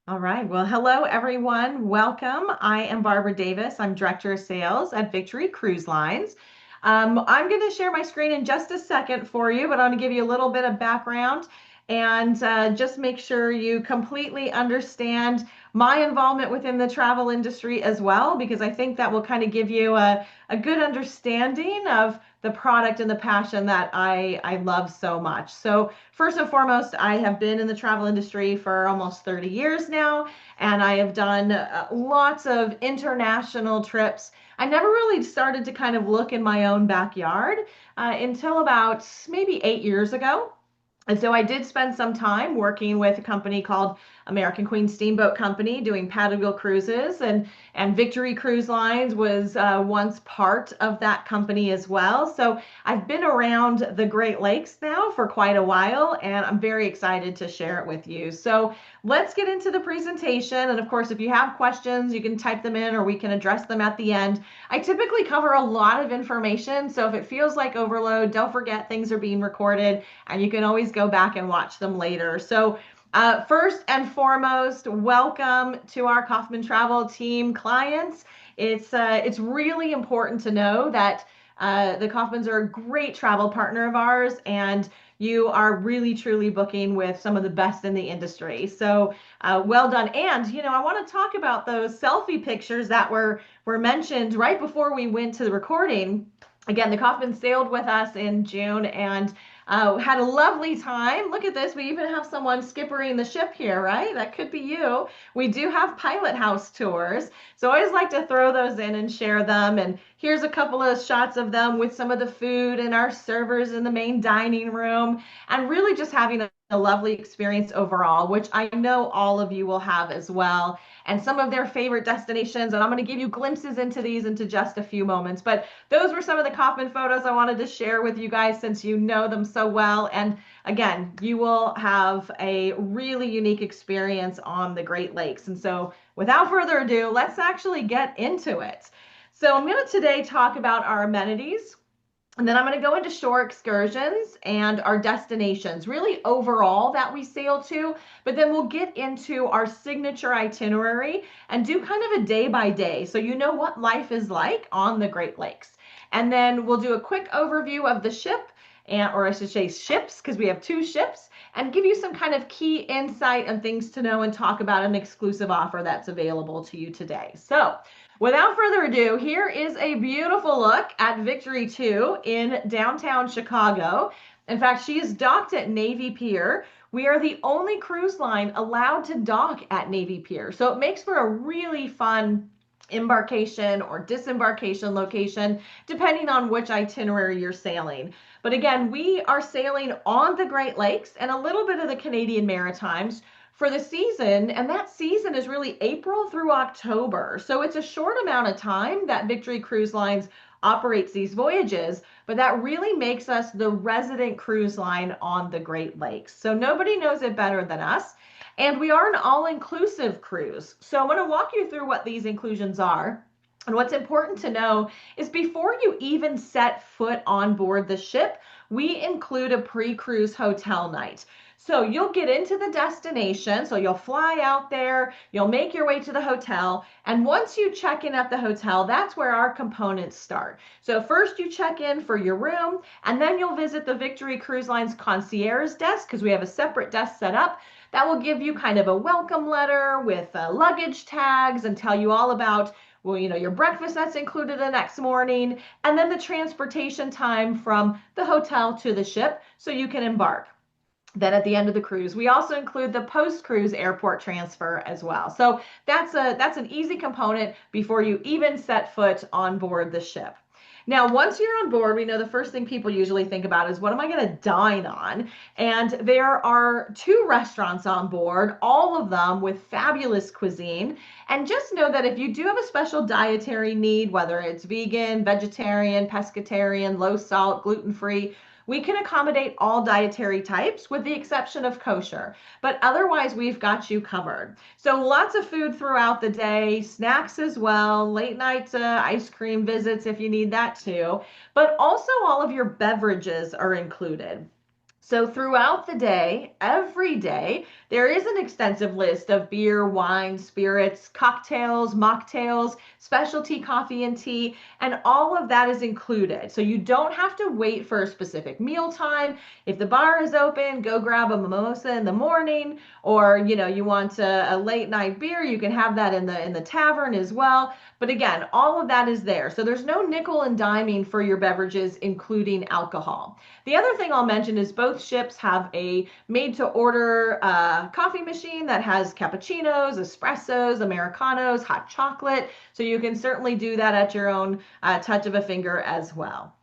All right. Well, hello, everyone. Welcome. I am Barbara Davis. I'm Director of Sales at Victory Cruise Lines. I'm going to share my screen in just a second for you, but I want to give you a little bit of background and just make sure you completely understand my involvement within the travel industry as well, because I think that will kind of give you a good understanding of the product and the passion that I love so much. So, first and foremost, I have been in the travel industry for almost 30 years now, and I have done lots of international trips. I never really started to kind of look in my own backyard until about maybe 8 years ago. And so I did spend some time working with a company called American Queen Steamboat Company doing paddle wheel cruises, and Victory Cruise Lines was once part of that company as well. So I've been around the Great Lakes now for quite a while, and I'm very excited to share it with you. So let's get into the presentation. And of course, if you have questions, you can type them in or we can address them at the end. I typically cover a lot of information, so if it feels like overload, don't forget things are being recorded and you can always go back and watch them later. So first and foremost, welcome to our Kaufman Travel Team clients. It's really important to know that the Kaufmans are a great travel partner of ours, and you are really truly booking with some of the best in the industry. So well done. And I want to talk about those selfie pictures that were mentioned right before we went to the recording. Again, the Kaufman sailed with us in June and had a lovely time. Look at this. We even have someone skippering the ship here, right? That could be you. We do have pilot house tours. So I always like to throw those in and share them. And here's a couple of shots of them with some of the food and our servers in the main dining room, and really just having a lovely experience overall, which I know all of you will have as well, and some of their favorite destinations. And I'm going to give you glimpses into these into just a few moments. But those were some of the Kaufman photos I wanted to share with you guys since you know them so well. And again, you will have a really unique experience on the Great Lakes. And so without further ado, let's actually get into it. So I'm going to today talk about our amenities, and then I'm going to go into shore excursions and our destinations, really overall that we sail to. But then we'll get into our signature itinerary and do kind of a day by day, so you know what life is like on the Great Lakes. And then we'll do a quick overview of the ship, or I should say ships, because we have two ships, and give you some kind of key insight and things to know and talk about an exclusive offer that's available to you today. So without further ado, here is a beautiful look at Victory 2 in downtown Chicago. In fact, she is docked at Navy Pier. We are the only cruise line allowed to dock at Navy Pier. So it makes for a really fun embarkation or disembarkation location, depending on which itinerary you're sailing. But again, we are sailing on the Great Lakes and a little bit of the Canadian Maritimes for the season, and that season is really April through October. So it's a short amount of time that Victory Cruise Lines operates these voyages, but that really makes us the resident cruise line on the Great Lakes. So nobody knows it better than us. And we are an all-inclusive cruise. So I'm going to walk you through what these inclusions are. And what's important to know is before you even set foot on board the ship, we include a pre-cruise hotel night. So you'll get into the destination, so you'll fly out there, you'll make your way to the hotel, and once you check in at the hotel, that's where our components start. So first you check in for your room, and then you'll visit the Victory Cruise Lines concierge desk, because we have a separate desk set up that will give you kind of a welcome letter with luggage tags and tell you all about, well, your breakfast that's included the next morning, and then the transportation time from the hotel to the ship so you can embark. Then at the end of the cruise, we also include the post-cruise airport transfer as well. So that's an easy component before you even set foot on board the ship. Now, once you're on board, we know the first thing people usually think about is, what am I going to dine on? And there are two restaurants on board, all of them with fabulous cuisine. And just know that if you do have a special dietary need, whether it's vegan, vegetarian, pescatarian, low salt, gluten-free, we can accommodate all dietary types with the exception of kosher, but otherwise we've got you covered. So lots of food throughout the day, snacks as well, late night ice cream visits if you need that too, but also all of your beverages are included. So throughout the day, every day, there is an extensive list of beer, wine, spirits, cocktails, mocktails, specialty coffee and tea, and all of that is included. So you don't have to wait for a specific meal time. If the bar is open, go grab a mimosa in the morning, or you want a late night beer, you can have that in the tavern as well. But again, all of that is there. So there's no nickel and diming for your beverages, including alcohol. The other thing I'll mention is both ships have a made to order coffee machine that has cappuccinos, espressos, Americanos, hot chocolate. So you can certainly do that at your own touch of a finger as well.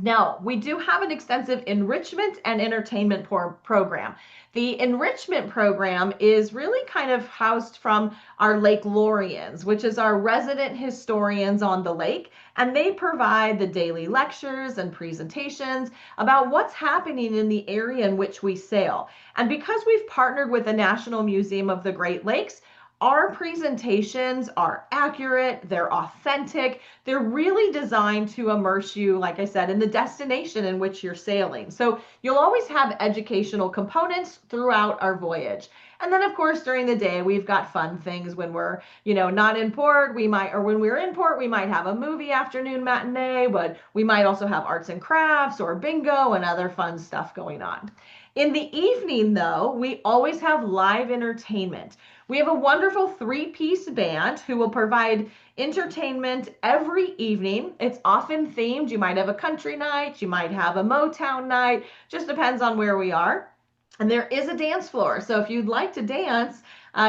Now, we do have an extensive enrichment and entertainment program. The enrichment program is really kind of housed from our Lake Lorians, which is our resident historians on the lake, and they provide the daily lectures and presentations about what's happening in the area in which we sail. And because we've partnered with the National Museum of the Great Lakes, our presentations are accurate, they're authentic, they're really designed to immerse you, like I said, in the destination in which you're sailing. So you'll always have educational components throughout our voyage. And then of course during the day we've got fun things when we're, not in port, or when we're in port, we might have a movie afternoon matinee, but we might also have arts and crafts or bingo and other fun stuff going on. In the evening though, we always have live entertainment. We have a wonderful three-piece band who will provide entertainment every evening. It's often themed. You might have a country night, you might have a Motown night, just depends on where we are. And there is a dance floor. So if you'd like to dance,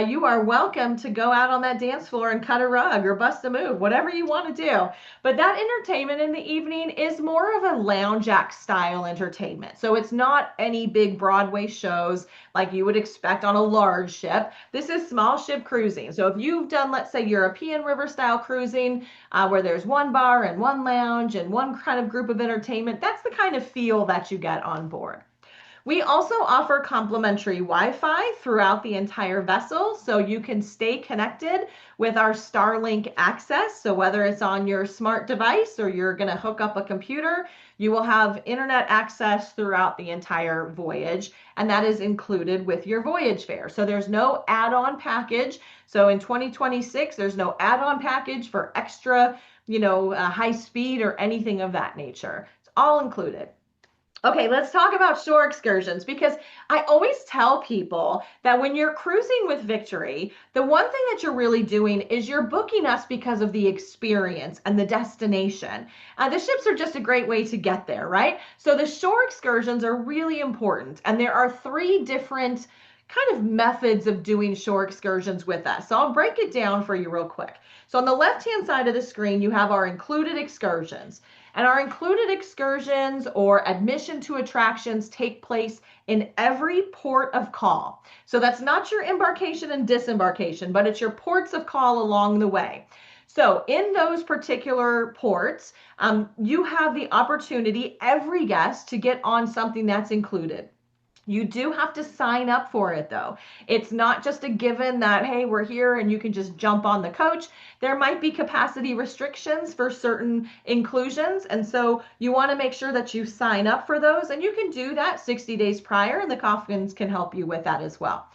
you are welcome to go out on that dance floor and cut a rug or bust a move, whatever you want to do. But that entertainment in the evening is more of a lounge act style entertainment. So it's not any big Broadway shows like you would expect on a large ship. This is small ship cruising. So if you've done, let's say, European river style cruising, where there's one bar and one lounge and one kind of group of entertainment, that's the kind of feel that you get on board. We also offer complimentary Wi-Fi throughout the entire vessel, so you can stay connected with our Starlink access. So whether it's on your smart device or you're going to hook up a computer, you will have internet access throughout the entire voyage, and that is included with your voyage fare. So there's no add-on package. So in 2026, there's no add-on package for extra, high speed or anything of that nature. It's all included. Okay, let's talk about shore excursions, because I always tell people that when you're cruising with Victory, the one thing that you're really doing is you're booking us because of the experience and the destination. The ships are just a great way to get there, right? So the shore excursions are really important, and there are 3 different kind of methods of doing shore excursions with us. So I'll break it down for you real quick. So on the left-hand side of the screen, you have our included excursions. And our included excursions or admission to attractions take place in every port of call. So that's not your embarkation and disembarkation, but it's your ports of call along the way. So in those particular ports, you have the opportunity, every guest, to get on something that's included. You do have to sign up for it though. It's not just a given that, hey, we're here and you can just jump on the coach. There might be capacity restrictions for certain inclusions. And so you want to make sure that you sign up for those, and you can do that 60 days prior, and the Coffins can help you with that as well.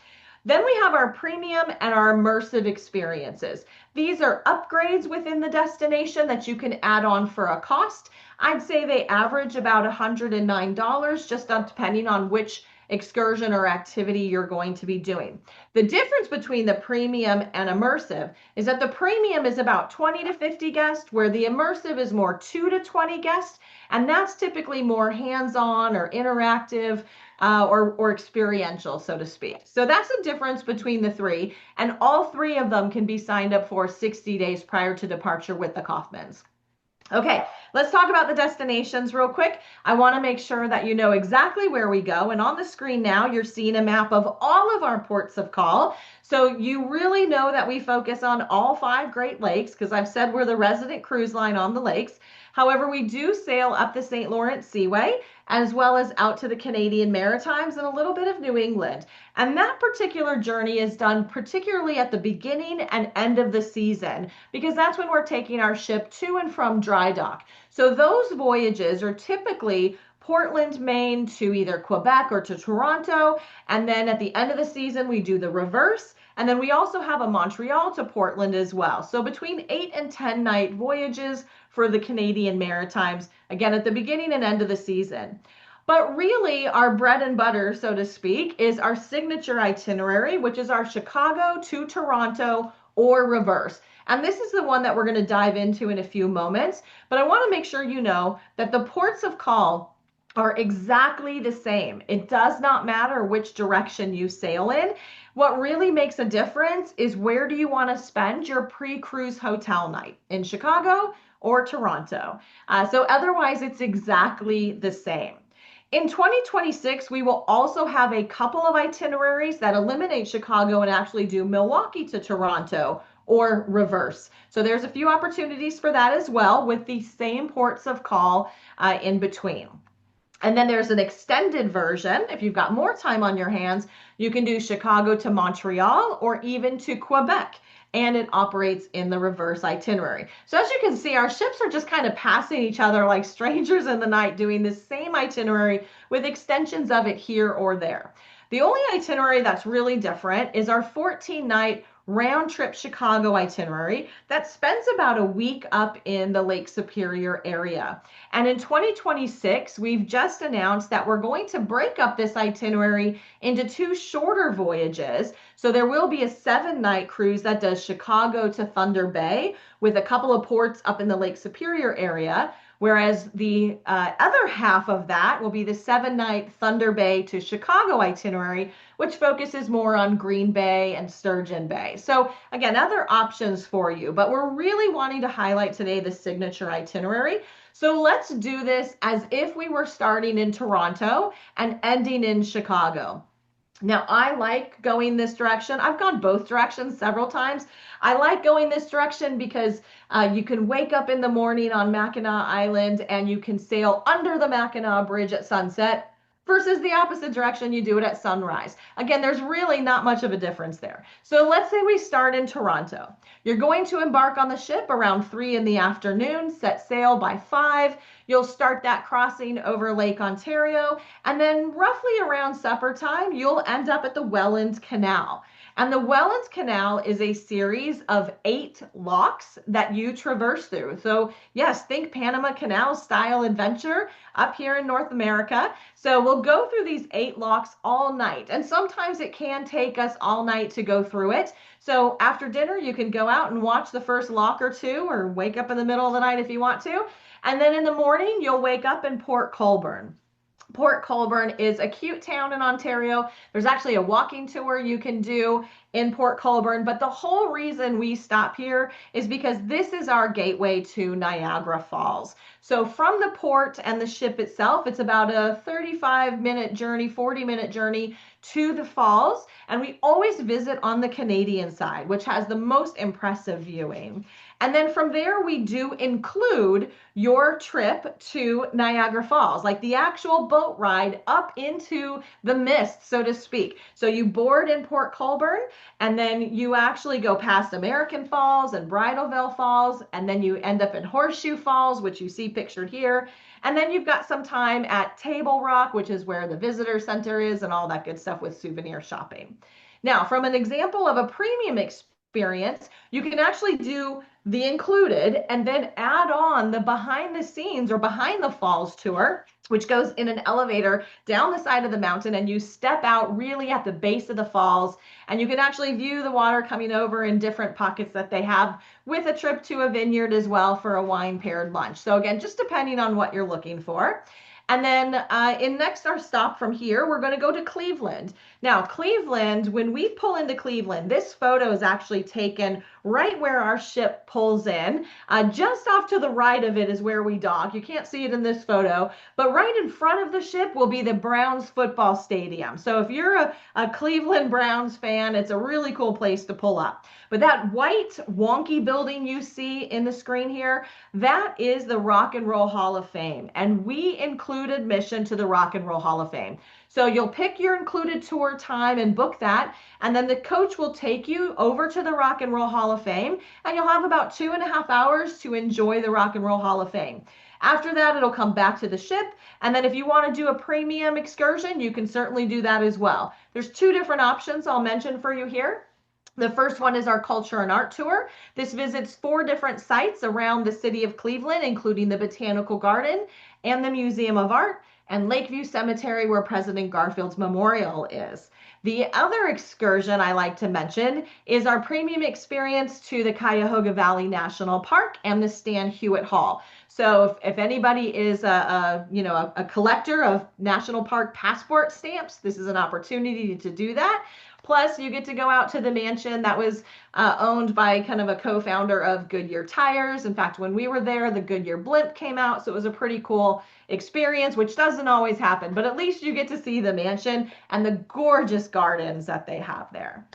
Then we have our premium and our immersive experiences. These are upgrades within the destination that you can add on for a cost. I'd say they average about $109, just depending on which excursion or activity you're going to be doing. The difference between the premium and immersive is that the premium is about 20 to 50 guests, where the immersive is more 2 to 20 guests, and that's typically more hands-on or interactive or experiential, so to speak. So that's the difference between the 3, and all 3 of them can be signed up for 60 days prior to departure with the Kaufmans. Okay, let's talk about the destinations real quick. I want to make sure that you know exactly where we go. And on the screen now, you're seeing a map of all of our ports of call. So you really know that we focus on all 5 Great Lakes, because I've said we're the resident cruise line on the lakes. However, we do sail up the St. Lawrence Seaway, as well as out to the Canadian Maritimes and a little bit of New England. And that particular journey is done particularly at the beginning and end of the season, because that's when we're taking our ship to and from dry dock. So those voyages are typically Portland, Maine to either Quebec or to Toronto. And then at the end of the season, we do the reverse. And then we also have a Montreal to Portland as well. So between 8 and 10 night voyages for the Canadian Maritimes, again, at the beginning and end of the season. But really, our bread and butter, so to speak, is our signature itinerary, which is our Chicago to Toronto or reverse. And this is the one that we're going to dive into in a few moments. But I want to make sure you know that the ports of call are exactly the same. It does not matter which direction you sail in. What really makes a difference is where do you want to spend your pre-cruise hotel night, in Chicago or Toronto. So otherwise, it's exactly the same. In 2026, we will also have a couple of itineraries that eliminate Chicago and actually do Milwaukee to Toronto or reverse. So there's a few opportunities for that as well, with the same ports of call in between. And then there's an extended version. If you've got more time on your hands, you can do Chicago to Montreal or even to Quebec, and it operates in the reverse itinerary. So as you can see, our ships are just kind of passing each other like strangers in the night, doing the same itinerary with extensions of it here or there. The only itinerary that's really different is our 14-night round trip Chicago itinerary that spends about a week up in the Lake Superior area. And in 2026, we've just announced that we're going to break up this itinerary into two shorter voyages. So there will be a 7-night cruise that does Chicago to Thunder Bay with a couple of ports up in the Lake Superior area. Whereas the other half of that will be the 7-night Thunder Bay to Chicago itinerary, which focuses more on Green Bay and Sturgeon Bay. So again, other options for you, but we're really wanting to highlight today the signature itinerary. So let's do this as if we were starting in Toronto and ending in Chicago. Now, I like going this direction. I've gone both directions several times. I like going this direction because you can wake up in the morning on Mackinac Island and you can sail under the Mackinac Bridge at sunset versus the opposite direction, you do it at sunrise. Again, there's really not much of a difference there. So let's say we start in Toronto. You're going to embark on the ship around 3 in the afternoon, set sail by 5. You'll start that crossing over Lake Ontario, and then roughly around supper time, you'll end up at the Welland Canal. And the Welland Canal is a series of 8 locks that you traverse through. So yes, think Panama Canal style adventure up here in North America. So we'll go through these 8 locks all night. And sometimes it can take us all night to go through it. So after dinner, you can go out and watch the first lock or two, or wake up in the middle of the night if you want to. And then in the morning, you'll wake up in Port Colborne. Port Colborne is a cute town in Ontario. There's actually a walking tour you can do in Port Colborne, but the whole reason we stop here is because this is our gateway to Niagara Falls. So from the port and the ship itself, it's about a 35-minute journey, 40-minute journey to the falls, and we always visit on the Canadian side, which has the most impressive viewing. And then from there, we do include your trip to Niagara Falls, like the actual boat ride up into the mist, so to speak. So you board in Port Colborne, and then you actually go past American Falls and Bridalveil Falls, and then you end up in Horseshoe Falls, which you see pictured here. And then you've got some time at Table Rock, which is where the visitor center is and all that good stuff with souvenir shopping. Now, from an example of a premium experience, you can actually do the included and then add on the behind the scenes or behind the falls tour, which goes in an elevator down the side of the mountain, and you step out really at the base of the falls, and you can actually view the water coming over in different pockets that they have, with a trip to a vineyard as well for a wine paired lunch. So again, just depending on what you're looking for. And then in next our stop from here, we're going to go to Cleveland. Now, Cleveland, when we pull into Cleveland, this photo is actually taken right where our ship pulls in. Just off to the right of it is where we dock. You can't see it in this photo, but right in front of the ship will be the Browns football stadium. So if you're a Cleveland Browns fan, it's a really cool place to pull up. But that white wonky building you see in the screen here, that is the Rock and Roll Hall of Fame. And we include admission to the Rock and Roll Hall of Fame. So you'll pick your included tour time and book that, and then the coach will take you over to the Rock and Roll Hall of Fame, and you'll have about 2.5 hours to enjoy the Rock and Roll Hall of Fame. After that, it'll come back to the ship. And then if you want to do a premium excursion, you can certainly do that as well. There's two different options I'll mention for you here. The first one is our culture and art tour. This visits 4 different sites around the city of Cleveland, including the Botanical Garden and the Museum of Art and Lakeview Cemetery, where President Garfield's memorial is. The other excursion I like to mention is our premium experience to the Cuyahoga Valley National Park and the Stan Hewitt Hall. So if anybody is a collector of national park passport stamps, this is an opportunity to do that. Plus, you get to go out to the mansion that was owned by kind of a co-founder of Goodyear Tires. In fact, when we were there, the Goodyear blimp came out, so it was a pretty cool experience, which doesn't always happen, but at least you get to see the mansion and the gorgeous gardens that they have there.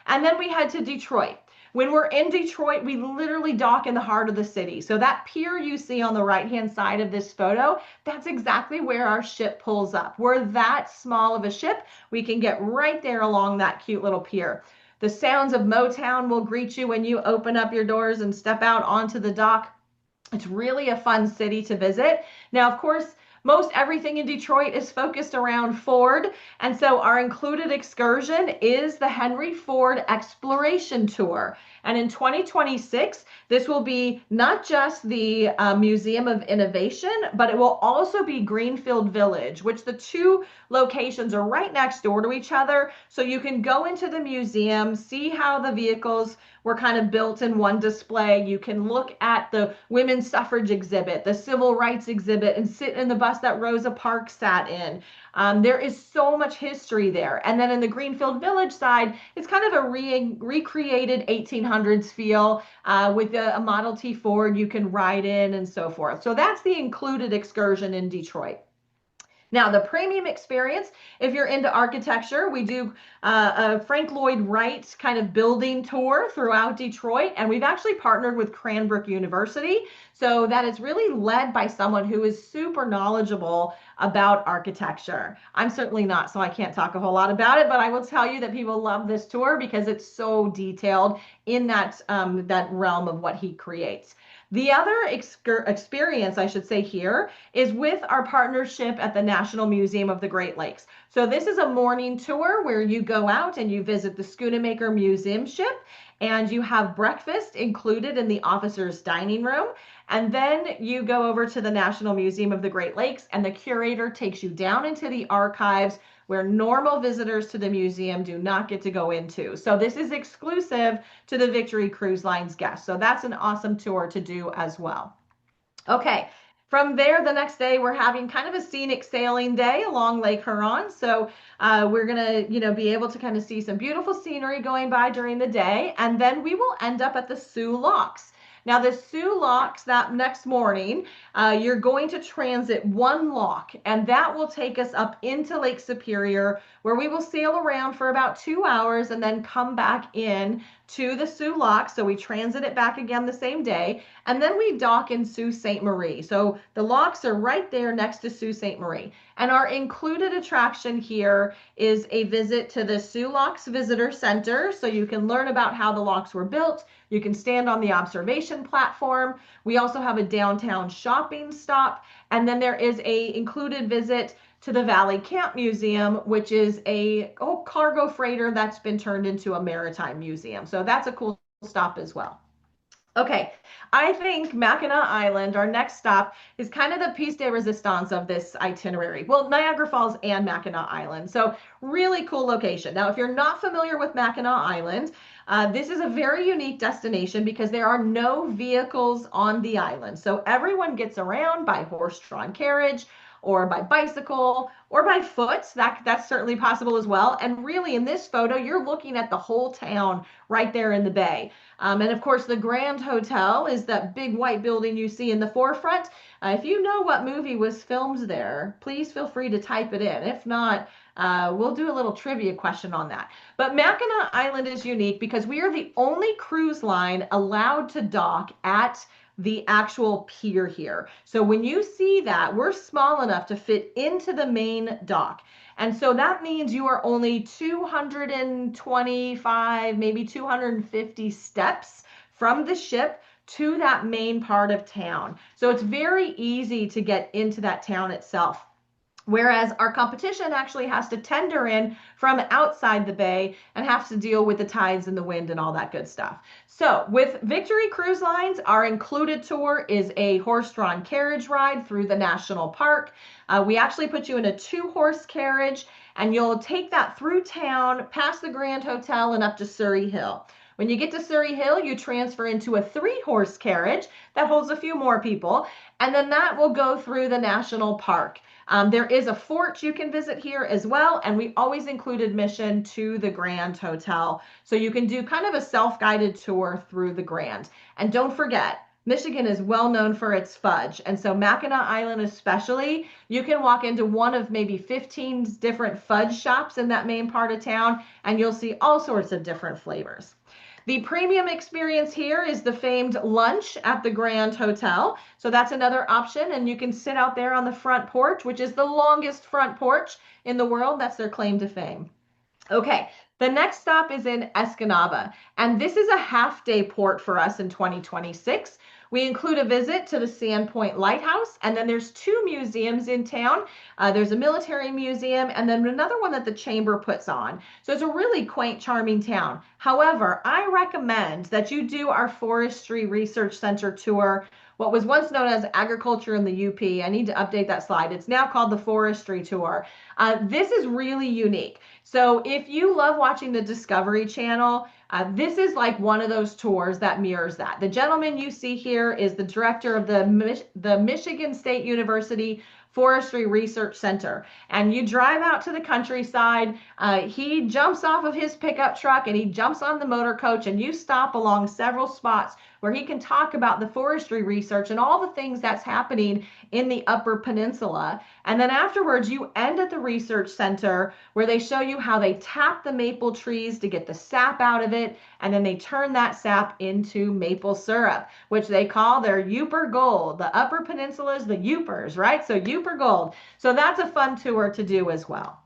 And then we head to Detroit. When we're in Detroit, we literally dock in the heart of the city. So that pier you see on the right-hand side of this photo, that's exactly where our ship pulls up. We're that small of a ship. We can get right there along that cute little pier. The sounds of Motown will greet you when you open up your doors and step out onto the dock. It's really a fun city to visit. Now, of course, most everything in Detroit is focused around Ford, and so our included excursion is the Henry Ford Exploration Tour. And in 2026, this will be not just the Museum of Innovation, but it will also be Greenfield Village, which the two locations are right next door to each other. So you can go into the museum, see how the vehicles were kind of built in one display. You can look at the women's suffrage exhibit, the civil rights exhibit, and sit in the bus that Rosa Parks sat in. There is so much history there. And then in the Greenfield Village side, it's kind of a recreated 1800s feel with a Model T Ford you can ride in and so forth. So that's the included excursion in Detroit. Now, the premium experience, if you're into architecture, we do a Frank Lloyd Wright kind of building tour throughout Detroit, and we've actually partnered with Cranbrook University, so that is really led by someone who is super knowledgeable about architecture. I'm certainly not, so I can't talk a whole lot about it, but I will tell you that people love this tour because it's so detailed in that realm of what he creates. The other experience, I should say here, is with our partnership at the National Museum of the Great Lakes. So this is a morning tour where you go out and you visit the Schoonamaker Museum ship, and you have breakfast included in the officers' dining room. And then you go over to the National Museum of the Great Lakes, and the curator takes you down into the archives where normal visitors to the museum do not get to go into. So this is exclusive to the Victory Cruise Lines guests. So that's an awesome tour to do as well. Okay, from there, the next day, we're having kind of a scenic sailing day along Lake Huron. So we're going to, be able to kind of see some beautiful scenery going by during the day. And then we will end up at the Soo Locks. Now, the Soo Locks, that next morning, you're going to transit one lock, and that will take us up into Lake Superior, where we will sail around for about 2 hours and then come back in to the Soo Locks. So we transit it back again the same day, and then we dock in Sault Ste. Marie. So the locks are right there next to Sault Ste. Marie. And our included attraction here is a visit to the Soo Locks Visitor Center, so you can learn about how the locks were built. You can stand on the observation platform. We also have a downtown shopping stop. And then there is a included visit to the Valley Camp Museum, which is a cargo freighter that's been turned into a maritime museum. So that's a cool stop as well. Okay, I think Mackinac Island, our next stop, is kind of the piece de resistance of this itinerary. Well, Niagara Falls and Mackinac Island. So really cool location. Now, if you're not familiar with Mackinac Island, this is a very unique destination because there are no vehicles on the island. So everyone gets around by horse-drawn carriage or by bicycle or by foot. That's certainly possible as well. And really in this photo, you're looking at the whole town right there in the bay. And of course, the Grand Hotel is that big white building you see in the forefront. If you know what movie was filmed there, please feel free to type it in. If not, we'll do a little trivia question on that. But Mackinac Island is unique because we are the only cruise line allowed to dock at the actual pier here. So when you see that, we're small enough to fit into the main dock. And so that means you are only 225, maybe 250 steps from the ship to that main part of town. So it's very easy to get into that town itself. Whereas our competition actually has to tender in from outside the bay and has to deal with the tides and the wind and all that good stuff. So with Victory Cruise Lines, our included tour is a horse-drawn carriage ride through the national park. We actually put you in a 2-horse carriage, and you'll take that through town, past the Grand Hotel, and up to Surrey Hill. When you get to Surrey Hill, you transfer into a 3-horse carriage that holds a few more people, and then that will go through the national park. There is a fort you can visit here as well, and we always include admission to the Grand Hotel. So you can do kind of a self-guided tour through the Grand. And don't forget, Michigan is well known for its fudge. And so Mackinac Island especially, you can walk into one of maybe 15 different fudge shops in that main part of town, and you'll see all sorts of different flavors. The premium experience here is the famed lunch at the Grand Hotel. So that's another option, and you can sit out there on the front porch, which is the longest front porch in the world. That's their claim to fame. Okay, the next stop is in Escanaba, and this is a half-day port for us in 2026. We include a visit to the Sandpoint Lighthouse, and then there's 2 museums in town. There's a military museum and then another one that the chamber puts on. So it's a really quaint, charming town. However, I recommend that you do our Forestry Research Center tour, what was once known as Agriculture in the UP. I need to update that slide. It's now called the Forestry Tour. This is really unique. So if you love watching the Discovery Channel, this is like one of those tours that mirrors that. The gentleman you see here is the director of the Michigan State University Forestry Research Center. And you drive out to the countryside, he jumps off of his pickup truck and he jumps on the motor coach, and you stop along several spots where he can talk about the forestry research and all the things that's happening in the Upper Peninsula. And then afterwards, you end at the research center where they show you how they tap the maple trees to get the sap out of it, and then they turn that sap into maple syrup, which they call their Yooper Gold. The Upper Peninsula is the Yoopers, right? So Yooper Gold. So that's a fun tour to do as well.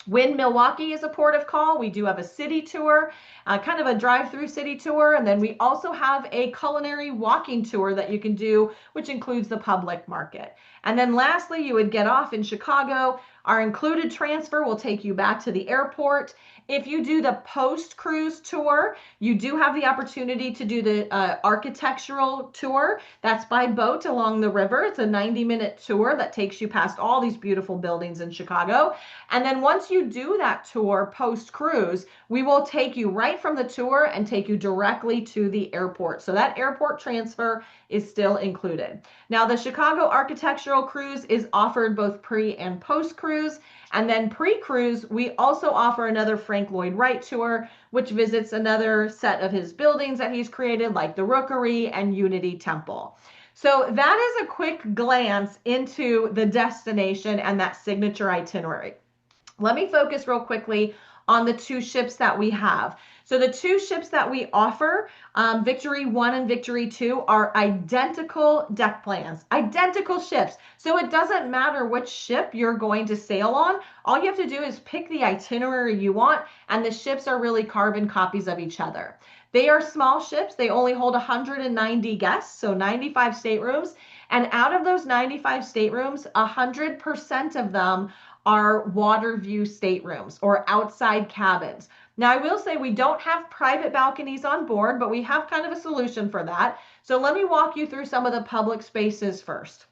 When Milwaukee is a port of call, we do have a city tour, kind of a drive-through city tour, and then we also have a culinary walking tour that you can do, which includes the public market. And then lastly, you would get off in Chicago. Our included transfer will take you back to the airport. If you do the post-cruise tour, you do have the opportunity to do the architectural tour. That's by boat along the river. It's a 90-minute tour that takes you past all these beautiful buildings in Chicago. And then once you do that tour post-cruise, we will take you right from the tour and take you directly to the airport. So that airport transfer is still included. Now, the Chicago Architectural Cruise is offered both pre and post-cruise. And then pre-cruise, we also offer another Frank Lloyd Wright tour, which visits another set of his buildings that he's created, like the Rookery and Unity Temple. So that is a quick glance into the destination and that signature itinerary. Let me focus real quickly on the 2 ships that we have. So the 2 ships that we offer, Victory 1 and Victory 2, are identical deck plans, identical ships. So it doesn't matter which ship you're going to sail on. All you have to do is pick the itinerary you want, and the ships are really carbon copies of each other. They are small ships. They only hold 190 guests, so 95 staterooms. And out of those 95 staterooms, 100% of them are water view staterooms or outside cabins. Now, I will say we don't have private balconies on board, but we have kind of a solution for that. So let me walk you through some of the public spaces first.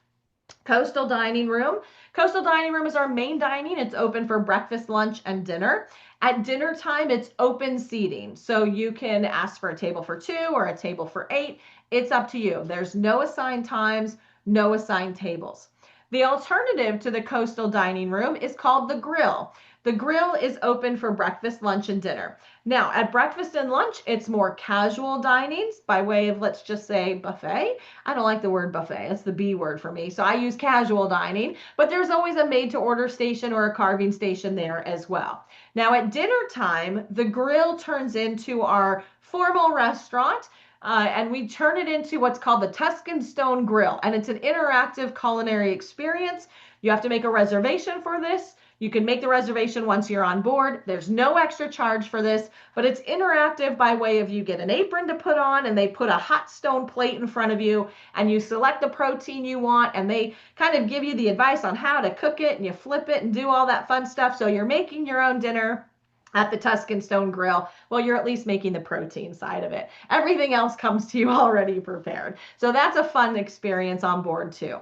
Coastal Dining Room. Coastal Dining Room is our main dining. It's open for breakfast, lunch, and dinner. At dinner time, it's open seating. So you can ask for a table for 2 or a table for 8. It's up to you. There's no assigned times, no assigned tables. The alternative to the Coastal Dining Room is called the Grill. The Grill is open for breakfast, lunch, and dinner. Now, at breakfast and lunch, it's more casual dinings by way of, let's just say, buffet. I don't like the word buffet. It's the B word for me. So I use casual dining, but there's always a made-to-order station or a carving station there as well. Now, at dinner time, the Grill turns into our formal restaurant. And we turn it into what's called the Tuscan Stone Grill. And it's an interactive culinary experience. You have to make a reservation for this. You can make the reservation once you're on board. There's no extra charge for this, but it's interactive by way of you get an apron to put on and they put a hot stone plate in front of you and you select the protein you want and they kind of give you the advice on how to cook it and you flip it and do all that fun stuff. So you're making your own dinner at the Tuscan Stone Grill. Well, you're at least making the protein side of it. Everything else comes to you already prepared. So that's a fun experience on board too.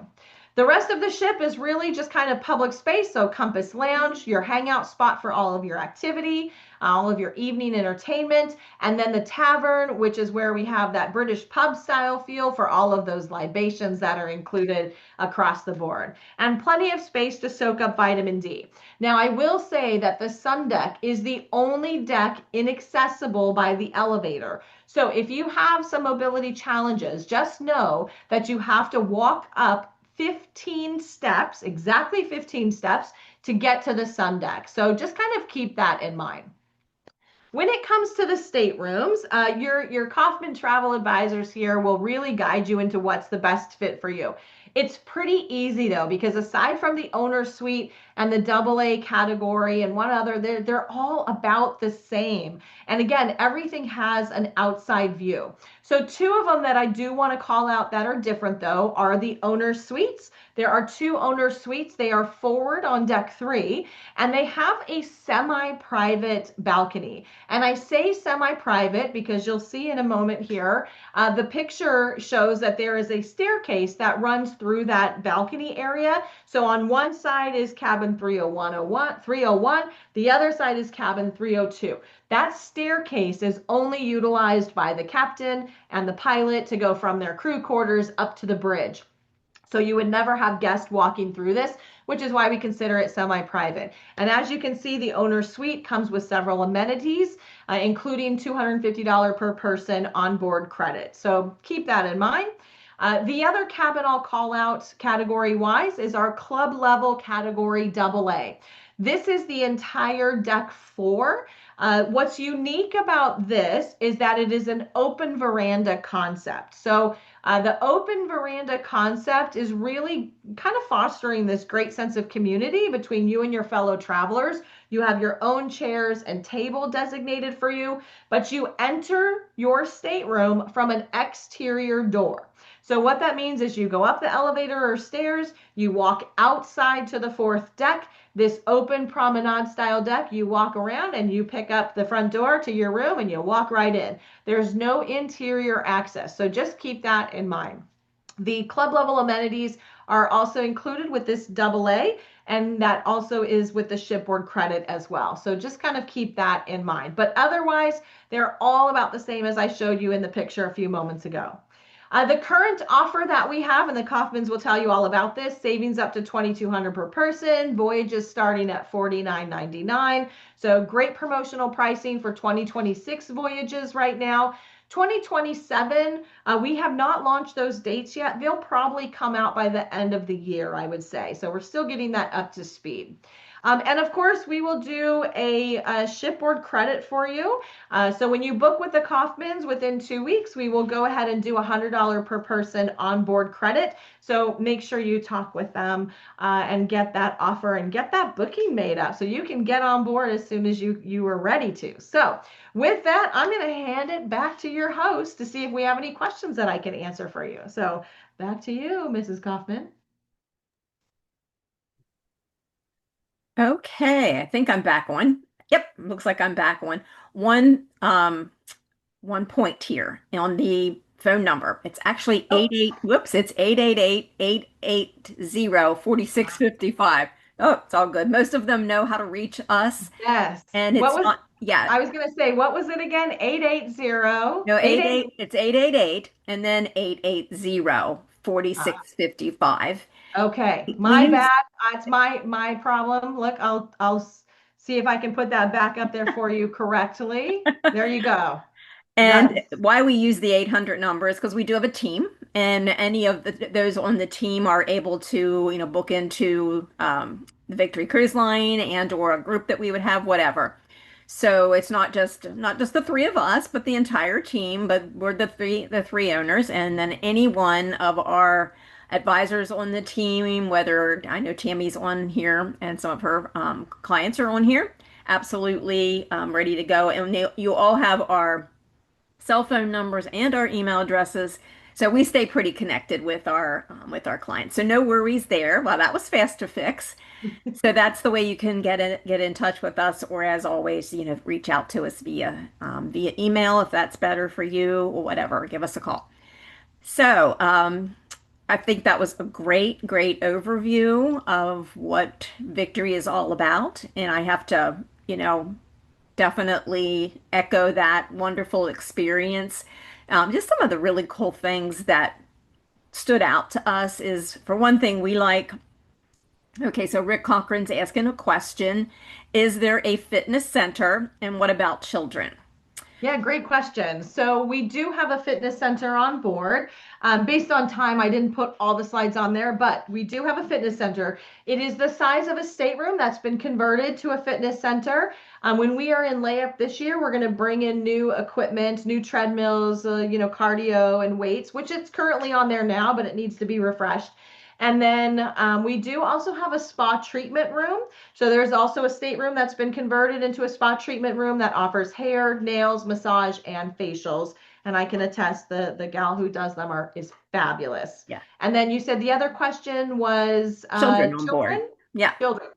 The rest of the ship is really just kind of public space. So Compass Lounge, your hangout spot for all of your activity, all of your evening entertainment, and then the tavern, which is where we have that British pub style feel for all of those libations that are included across the board, and plenty of space to soak up vitamin D. Now, I will say that the sun deck is the only deck inaccessible by the elevator. So if you have some mobility challenges, just know that you have to walk up 15 steps, exactly 15 steps to get to the sun deck. So just kind of keep that in mind. When it comes to the staterooms, your Kaufman travel advisors here will really guide you into what's the best fit for you. It's pretty easy though, because aside from the owner suite and the AA category and one other, they're all about the same. And again, everything has an outside view. So two of them that I do want to call out that are different though are the owner suites. There are two owner suites. They are forward on deck 3 and they have a semi-private balcony. And I say semi-private because you'll see in a moment here, the picture shows that there is a staircase that runs through that balcony area. So on one side is cabin 301, the other side is cabin 302. That staircase is only utilized by the captain and the pilot to go from their crew quarters up to the bridge. So you would never have guests walking through this, which is why we consider it semi-private. And as you can see, the owner suite comes with several amenities, including $250 per person onboard credit. So keep that in mind. The other cabin I'll call out category-wise is our club level category AA. This is the entire deck 4. What's unique about this is that it is an open veranda concept. So the open veranda concept is really kind of fostering this great sense of community between you and your fellow travelers. You have your own chairs and table designated for you, but you enter your stateroom from an exterior door. So what that means is you go up the elevator or stairs, you walk outside to the 4th deck, this open promenade style deck, you walk around and you pick up the front door to your room and you walk right in. There's no interior access, so just keep that in mind. The club level amenities are also included with this AA, and that also is with the shipboard credit as well. So just kind of keep that in mind. But otherwise, they're all about the same as I showed you in the picture a few moments ago. The current offer that we have, and the Kaufmans will tell you all about this, savings up to $2,200 per person, voyages starting at $49.99. So great promotional pricing for 2026 voyages right now. 2027, we have not launched those dates yet. They'll probably come out by the end of the year, I would say. So we're still getting that up to speed. And of course, we will do a shipboard credit for you. So when you book with the Kaufmans within 2 weeks, we will go ahead and do $100 per person onboard credit. So make sure you talk with them and get that offer and get that booking made up so you can get on board as soon as you are ready to. So with that, I'm going to hand it back to your host to see if we have any questions that I can answer for you. So back to you, Mrs. Kaufman. Okay, I think I'm back on. Yep, looks like I'm back on. One one point here on the phone number. It's actually Oh, 88, whoops, it's 888-880-4655. Oh, it's all good. Most of them know how to reach us, yes. and What it's was, not, yeah, I was going to say, what was it again? 880, no, 88. it's 888 and then 880-4655. Okay, We my bad. use It's my problem. Look, I'll see if I can put that back up there for you correctly. There you go. And That's why we use the 800 number is because we do have a team, and any of those on the team are able to, book into the Victory Cruise Line and or a group that we would have, whatever. So it's not just the three of us, but the entire team. But we're the three owners, and then any one of our advisors on the team, whether I know Tammy's on here and some of her clients are on here. Absolutely ready to go. And you all have our cell phone numbers and our email addresses. So we stay pretty connected with our clients. So no worries there. Well, that was fast to fix. So that's the way you can get in touch with us, or as always, reach out to us via email if that's better for you, or whatever. Give us a call. So I think that was a great overview of what Victory is all about, and I have to, definitely echo that wonderful experience. Just some of the really cool things that stood out to us is, for one thing, we like. Okay, so Rick Cochran's asking a question. Is there a fitness center, and what about children? Yeah, great question. So we do have a fitness center on board. Based on time, I didn't put all the slides on there, but we do have a fitness center. It is the size of a stateroom that's been converted to a fitness center. When we are in layup this year, we're going to bring in new equipment, new treadmills, cardio and weights, which it's currently on there now, but it needs to be refreshed. And then we do also have a spa treatment room. So there's also a stateroom that's been converted into a spa treatment room that offers hair, nails, massage, and facials. And I can attest the gal who does them is fabulous. Yeah, And then you said the other question was children on board. children? Yeah. Children.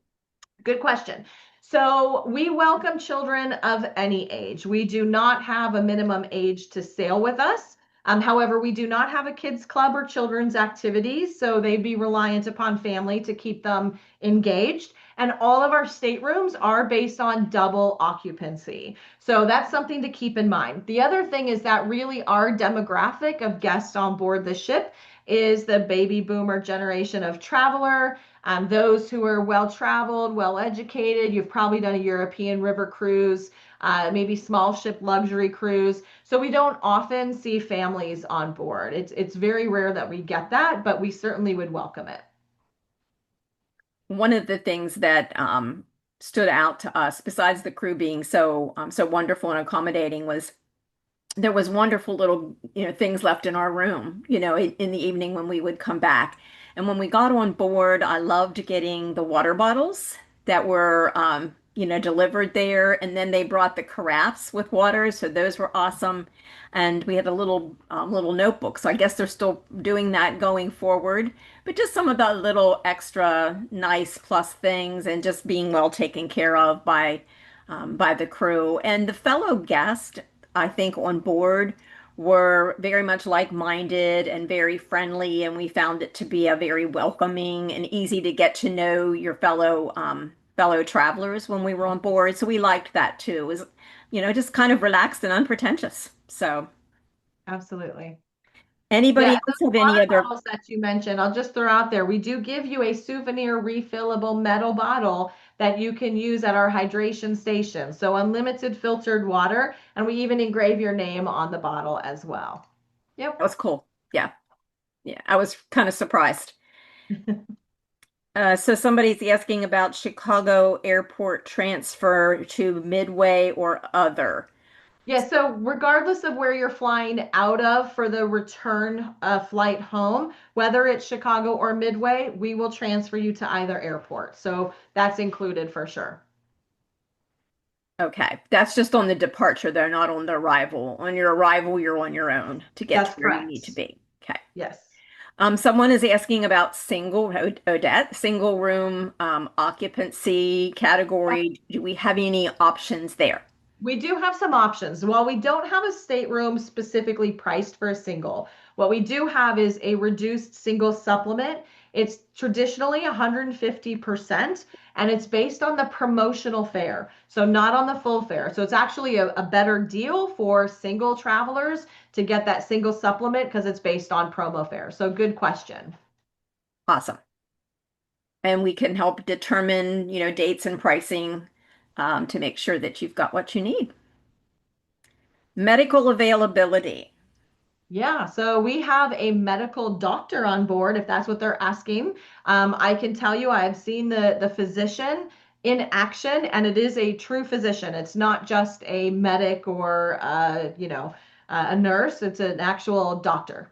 Good question. So we welcome children of any age. We do not have a minimum age to sail with us. However, we do not have a kids club or children's activities, so they'd be reliant upon family to keep them engaged. And all of our staterooms are based on double occupancy. So that's something to keep in mind. The other thing is that really our demographic of guests on board the ship is the baby boomer generation of traveler, those who are well traveled, well educated. You've probably done a European river cruise, maybe small ship luxury cruise. So we don't often see families on board. It's very rare that we get that, but we certainly would welcome it. One of the things that stood out to us, besides the crew being so wonderful and accommodating, was there was wonderful little, things left in our room, in the evening when we would come back. And when we got on board, I loved getting the water bottles that were, delivered there. And then they brought the carafes with water, so those were awesome. And we had a little notebook. So I guess they're still doing that going forward. But just some of the little extra nice plus things, and just being well taken care of by the crew and the fellow guests. I think on board were very much like-minded and very friendly, and we found it to be a very welcoming and easy to get to know your fellow travelers when we were on board. So we liked that too. It was, just kind of relaxed and unpretentious. So Absolutely. Yeah, anybody and else those have any water other? bottles that you mentioned, I'll just throw out there. We do give you a souvenir refillable metal bottle that you can use at our hydration station. So unlimited filtered water, and we even engrave your name on the bottle as well. Yep. That was cool. Yeah, yeah. I was kind of surprised. So somebody's asking about Chicago airport transfer to Midway or other. Yeah, so regardless of where you're flying out of for the return flight home, whether it's Chicago or Midway, we will transfer you to either airport. So that's included for sure. Okay, that's just on the departure, though, not on the arrival. On your arrival, you're on your own to get to That's where you correct. need to be. Okay. Yes. Someone is asking about Odette, single room occupancy category. Do we have any options there? We do have some options. While we don't have a stateroom specifically priced for a single, what we do have is a reduced single supplement. It's traditionally 150%, and it's based on the promotional fare, so not on the full fare. So it's actually a better deal for single travelers to get that single supplement because it's based on promo fare. So good question. Awesome. And we can help determine, dates and pricing to make sure that you've got what you need. Medical availability. Yeah, so we have a medical doctor on board, if that's what they're asking. I can tell you, I've seen the physician in action, and it is a true physician. It's not just a medic or a nurse. It's an actual doctor.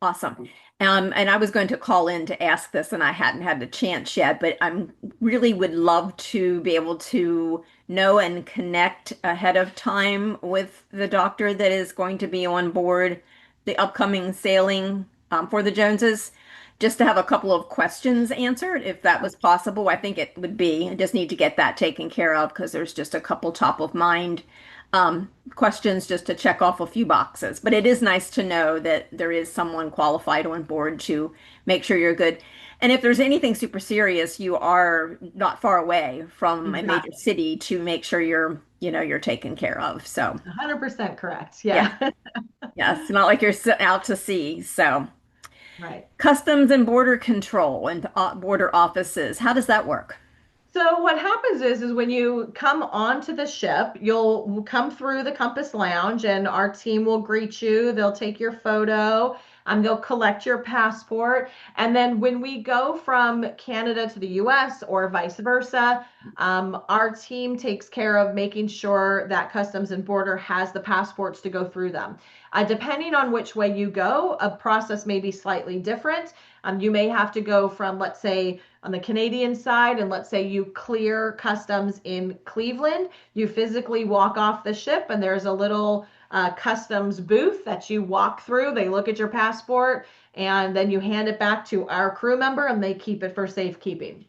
Awesome. And I was going to call in to ask this, and I hadn't had the chance yet, but I'm really would love to be able to know and connect ahead of time with the doctor that is going to be on board the upcoming sailing for the Joneses, just to have a couple of questions answered, if that was possible. I think it would be. I just need to get that taken care of because there's just a couple top of mind questions just to check off a few boxes. But it is nice to know that there is someone qualified on board to make sure you're good. And if there's anything super serious, you are not far away from a major Exactly. city to make sure you're taken care of. So, 100% correct. yeah, Yeah. yes, not like you're out to sea. So, Right. Customs and Border Control and border offices, how does that work? So what happens is when you come onto the ship, you'll come through the Compass Lounge and our team will greet you. They'll take your photo, they'll collect your passport. And then when we go from Canada to the US or vice versa, our team takes care of making sure that Customs and Border has the passports to go through them. Depending on which way you go, a process may be slightly different. You may have to go from, let's say, on the Canadian side, and let's say you clear customs in Cleveland, you physically walk off the ship, and there's a little customs booth that you walk through. They look at your passport, and then you hand it back to our crew member, and they keep it for safekeeping.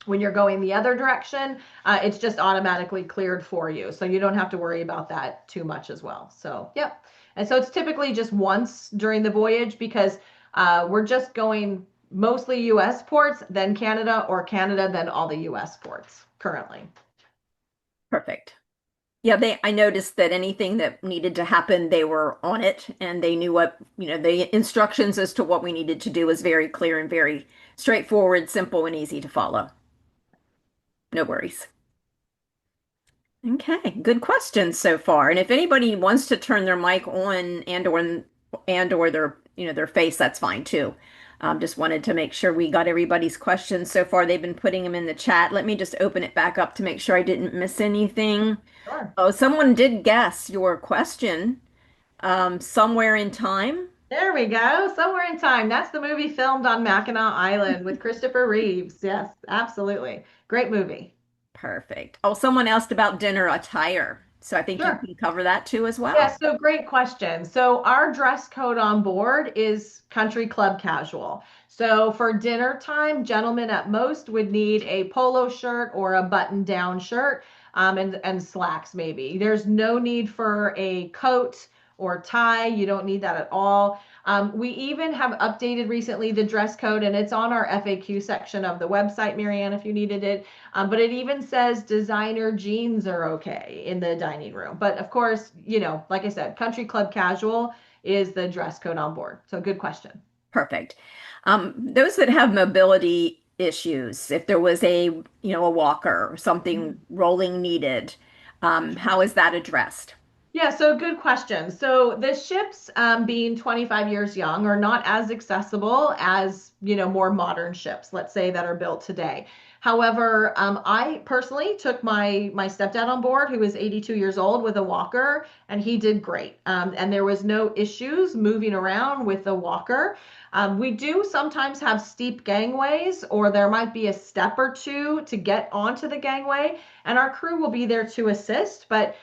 When you're going the other direction, it's just automatically cleared for you. So you don't have to worry about that too much as well. So, yep. And so it's typically just once during the voyage because we're just going mostly US ports, then Canada, or Canada, then all the US ports currently. Perfect. Yeah, I noticed that anything that needed to happen, they were on it and they knew the instructions as to what we needed to do was very clear and very straightforward, simple, and easy to follow. No worries. Okay, good questions so far. And if anybody wants to turn their mic on and or their face, that's fine too. Just wanted to make sure we got everybody's questions so far. They've been putting them in the chat. Let me just open it back up to make sure I didn't miss anything. Sure. Oh, someone did guess your question. Somewhere in time. There we go. Somewhere in Time. That's the movie filmed on Mackinac Island with Christopher Reeves. Yes, absolutely. Great movie. Perfect. Oh, someone asked about dinner attire. So I think you Sure. can cover that too as Yeah, well. so great question. So our dress code on board is country club casual. So for dinner time, gentlemen at most would need a polo shirt or a button-down shirt, and slacks maybe. There's no need for a coat or tie. You don't need that at all. We even have updated recently the dress code, and it's on our FAQ section of the website, Marianne, if you needed it. But it even says designer jeans are okay in the dining room. But of course, like I said, country club casual is the dress code on board. So good question. Perfect. Those that have mobility issues, if there was a walker or something rolling needed, how is that addressed? Yeah, so good question. So the ships, being 25 years young, are not as accessible as, more modern ships, let's say, that are built today. However, I personally took my stepdad on board, who is 82 years old, with a walker, and he did great. And there was no issues moving around with the walker. We do sometimes have steep gangways, or there might be a step or two to get onto the gangway, and our crew will be there to assist. But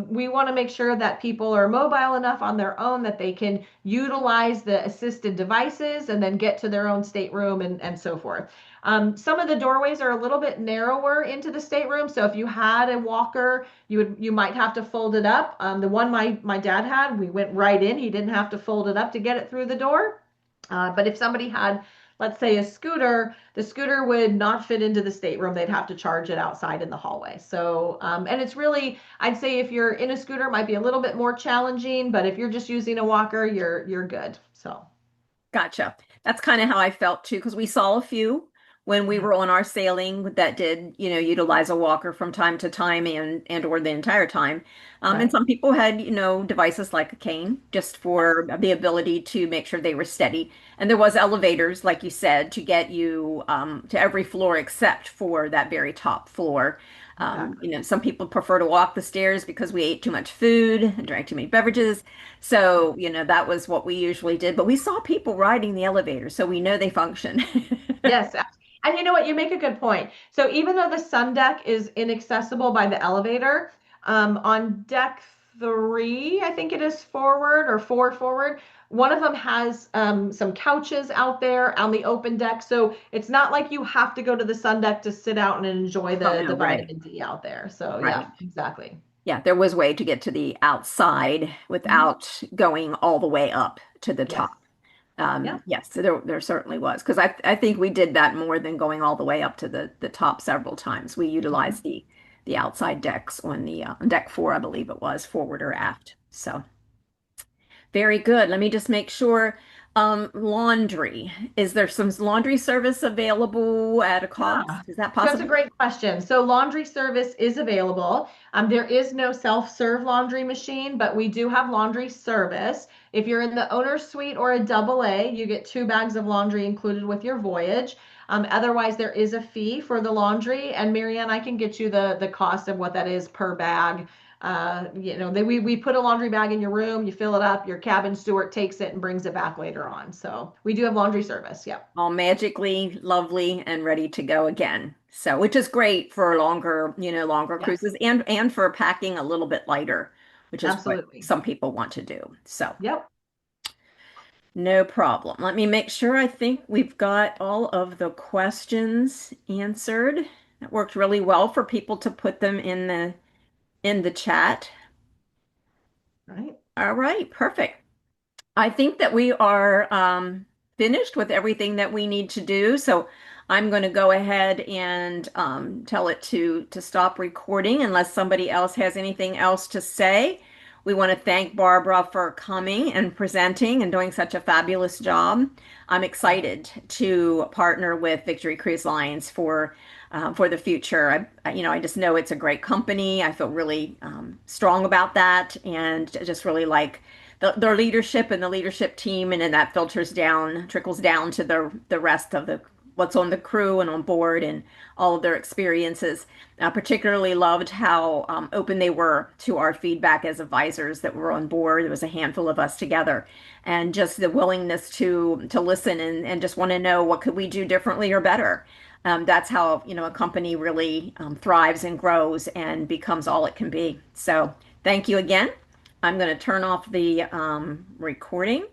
we want to make sure that people are mobile enough on their own that they can utilize the assisted devices and then get to their own stateroom and so forth. Some of the doorways are a little bit narrower into the stateroom, so if you had a walker, you might have to fold it up. The one my dad had, we went right in. He didn't have to fold it up to get it through the door. But if somebody had, let's say, a scooter, the scooter would not fit into the stateroom. They'd have to charge it outside in the hallway. So, and it's really, I'd say if you're in a scooter, it might be a little bit more challenging, but if you're just using a walker, you're good. So, Gotcha. That's kind of how I felt too, because we saw a few when we yeah, were on our sailing that did, utilize a walker from time to time and or the entire time. And right. some people had, devices like a cane just for the ability to make sure they were steady. And there was elevators, like you said, to get you to every floor except for that very top floor. You Exactly. know, some people prefer to walk the stairs because we ate too much food and drank too many beverages. So, you know, that was what we usually did. But we saw people riding the elevator, so we know they function. Yes. And you know what? You make a good point. So even though the sun deck is inaccessible by the elevator, on deck three, I think it is forward or four forward, one of them has some couches out there on the open deck. So it's not like you have to go to the sun deck to sit out and enjoy Oh, the no, right, vitamin D out there. So right. yeah, exactly. Yeah, there was way to get to the outside Mhm. without going all the way up to the Yes. top. Yep. Yes, so there certainly was because I think we did that more than going all the way up to the top several times. We Mhm. utilized the outside decks on the on deck four, I believe it was, forward or aft. So very good. Let me just make sure. Laundry. Is there some laundry service available at a cost? Yeah. Is that So it's a possible? great question. So laundry service is available. There is no self-serve laundry machine, but we do have laundry service. If you're in the owner's suite or a double A, you get 2 bags of laundry included with your voyage. Otherwise, there is a fee for the laundry. And Marianne, I can get you the cost of what that is per bag. We put a laundry bag in your room, you fill it up, your cabin steward takes it and brings it back later on. So we do have laundry service. Yep. All magically lovely and ready to go again. So, which is great for longer, you know, longer Yes. cruises and for packing a little bit lighter, which is what Absolutely. some people want to do. So, Yep. no problem. Let me make sure I think we've got all of the questions answered. It worked really well for people to put them in the chat. Right. All right, perfect. I think that we are finished with everything that we need to do. So I'm going to go ahead and tell it to stop recording unless somebody else has anything else to say. We want to thank Barbara for coming and presenting and doing such a fabulous job. I'm excited to partner with Victory Cruise Lines for the future. I just know it's a great company. I feel really strong about that, and just really like their leadership and the leadership team, and then that trickles down to the rest of the what's on the crew and on board and all of their experiences. I particularly loved how open they were to our feedback as advisors that were on board. There was a handful of us together, and just the willingness to listen and just want to know what could we do differently or better. That's how, you know, a company really thrives and grows and becomes all it can be. So thank you again. I'm going to turn off the recording